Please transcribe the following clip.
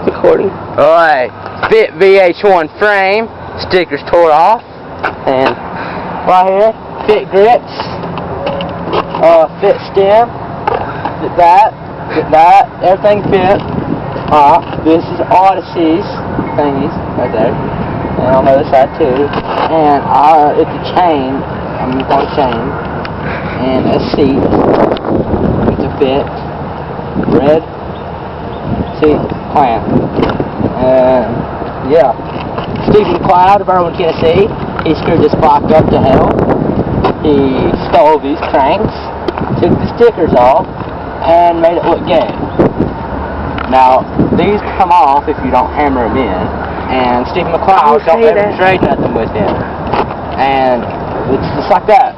Recording. Alright, fit VH1 frame, stickers tore off, and right here, fit grips, fit stem, fit that, everything fit. This is Odyssey's thingies, right there, and on the other side too, and it's a chain, I'm going to call it a chain, and a seat, it's a fit, red seat clamp. Yeah. Stephen Cloud of Irwin, Tennessee. He screwed this block up to hell. He stole these cranks, took the stickers off, and made it look gay. Now, these come off if you don't hammer them in, and Stephen McCloud don't ever trade nothing with him. And it's just like that.